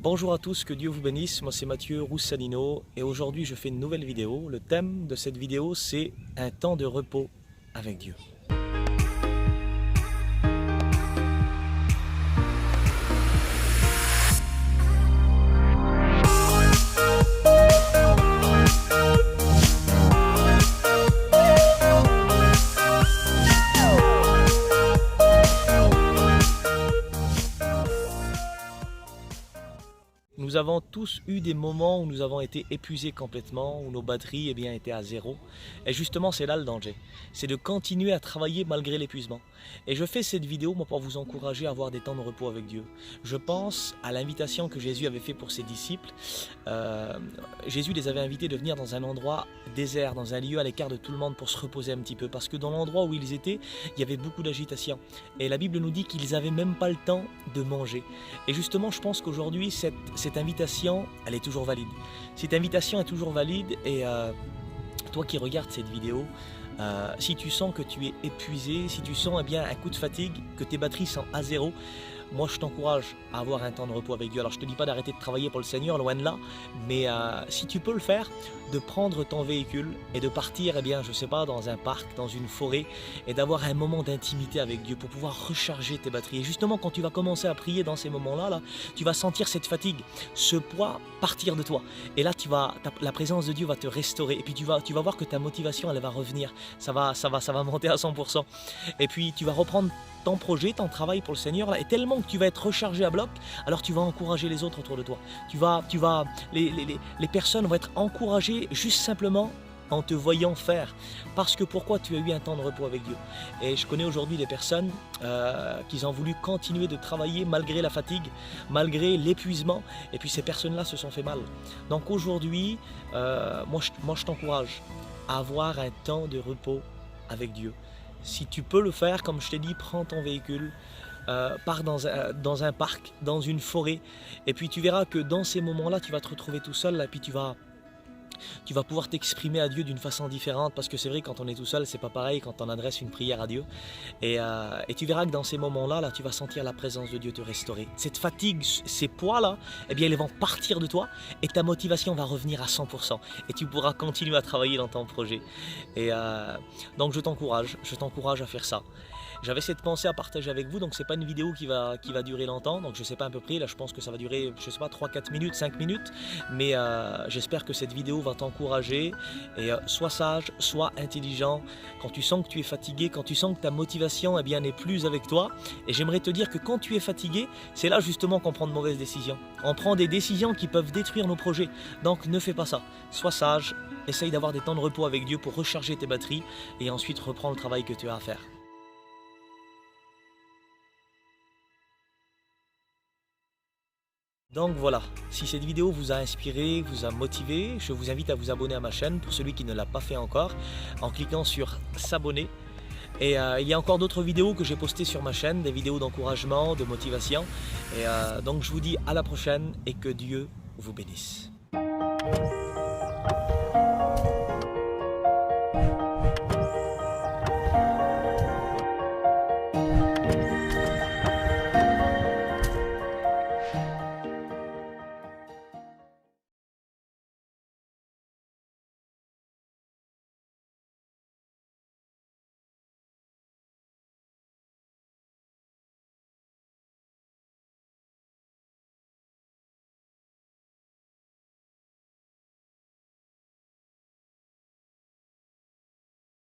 Bonjour à tous, que Dieu vous bénisse, moi c'est Mathieu Roussanino et aujourd'hui je fais une nouvelle vidéo. Le thème de cette vidéo c'est un temps de repos avec Dieu. Nous avons tous eu des moments où nous avons été épuisés complètement, où nos batteries étaient à zéro. Et justement, c'est là le danger. C'est de continuer à travailler malgré l'épuisement. Et je fais cette vidéo pour vous encourager à avoir des temps de repos avec Dieu. Je pense à l'invitation que Jésus avait faite pour ses disciples. Jésus les avait invités de venir dans un endroit désert, dans un lieu à l'écart de tout le monde pour se reposer un petit peu. Parce que dans l'endroit où ils étaient, il y avait beaucoup d'agitation. Et la Bible nous dit qu'ils n'avaient même pas le temps de manger. Et justement, je pense qu'aujourd'hui, cette invitation, elle est toujours valide. Cette invitation est toujours valide et toi qui regardes cette vidéo, si tu sens que tu es épuisé, si tu sens un coup de fatigue, que tes batteries sont à zéro, moi je t'encourage à avoir un temps de repos avec Dieu. Alors je ne te dis pas d'arrêter de travailler pour le Seigneur, loin de là, mais si tu peux le faire, de prendre ton véhicule et de partir, je sais pas, dans un parc, dans une forêt, et d'avoir un moment d'intimité avec Dieu pour pouvoir recharger tes batteries. Et justement, quand tu vas commencer à prier dans ces moments-là, tu vas sentir cette fatigue, ce poids partir de toi. Et là, la présence de Dieu va te restaurer. Et puis tu vas voir que ta motivation, elle va revenir. Ça va monter à 100%. Et puis tu vas reprendre ton projet, ton travail pour le Seigneur, et tellement que tu vas être rechargé à bloc, alors tu vas encourager les autres autour de toi. Les personnes vont être encouragées juste simplement en te voyant faire. Parce que pourquoi tu as eu un temps de repos avec Dieu. Et je connais aujourd'hui des personnes qui ont voulu continuer de travailler malgré la fatigue, malgré l'épuisement, et puis ces personnes-là se sont fait mal. Donc aujourd'hui, moi je t'encourage à avoir un temps de repos avec Dieu. Si tu peux le faire, comme je t'ai dit, prends ton véhicule, pars dans un parc, dans une forêt, et puis tu verras que dans ces moments-là, tu vas te retrouver tout seul, et puis tu vas pouvoir t'exprimer à Dieu d'une façon différente, parce que c'est vrai, quand on est tout seul, c'est pas pareil quand on adresse une prière à Dieu. Et tu verras que dans ces moments-là, tu vas sentir la présence de Dieu te restaurer. Cette fatigue, ces poids-là, ils vont partir de toi et ta motivation va revenir à 100%. Et tu pourras continuer à travailler dans ton projet. Et donc je t'encourage à faire ça. J'avais cette pensée à partager avec vous, donc c'est pas une vidéo qui va durer longtemps, donc je sais pas à peu près, là je pense que ça va durer, je sais pas, 3-4 minutes, 5 minutes, mais j'espère que cette vidéo va t'encourager, et sois sage, sois intelligent, quand tu sens que tu es fatigué, quand tu sens que ta motivation n'est plus avec toi, et j'aimerais te dire que quand tu es fatigué, c'est là justement qu'on prend de mauvaises décisions. On prend des décisions qui peuvent détruire nos projets, donc ne fais pas ça, sois sage, essaye d'avoir des temps de repos avec Dieu pour recharger tes batteries, et ensuite reprends le travail que tu as à faire. Donc voilà, si cette vidéo vous a inspiré, vous a motivé, je vous invite à vous abonner à ma chaîne pour celui qui ne l'a pas fait encore, en cliquant sur s'abonner. Et il y a encore d'autres vidéos que j'ai postées sur ma chaîne, des vidéos d'encouragement, de motivation. Et donc je vous dis à la prochaine et que Dieu vous bénisse.